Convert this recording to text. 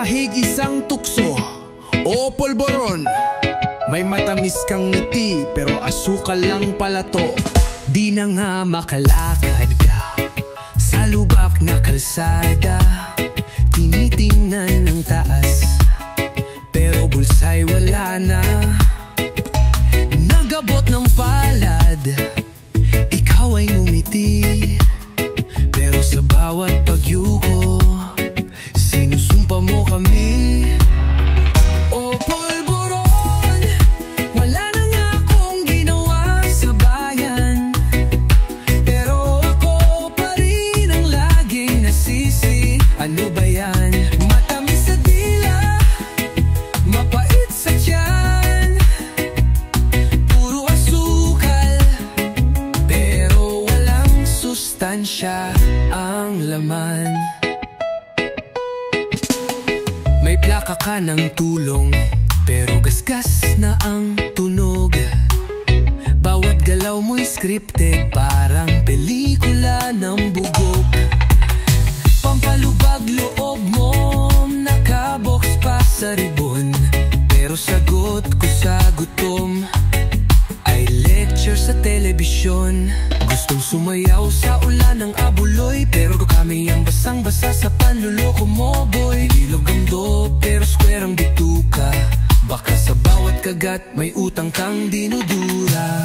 sahig isang tukso o polboron. May matamis kang ngiti pero asukal lang pala to. Di na nga makalakad ka sa lubak na kalsada, tinitingnan ng taas pero bulsa'y wala na. Nagabot ng palad, ikaw ay ngumiti, pero sa bawat pagyuko sinusumpa mo kami. O polboron, wala na nga akong ginawa sa bayan, pero ako pa rin ang laging nasisi. Ano ba yan? Matamis sa dila, mapait sa tiyan, puro asukal, pero walang sustansya ang laman. May plaka ka ng tulong, pero gasgas na ang tunog. Bawat galaw mo'y scripted, parang pelikula ng bugok. Pampalubag loob mo, nakabox pa sa ribon, pero sagot ko sa gutom ay lecture sa telebisyon. Gustong sumayaw sa ulan ng abuloy, pero kami ang basang-basa sa panluloko mo, boy. Ilog ang do, pero square ang bituka. Baka sa bawat kagat may utang kang dinudura.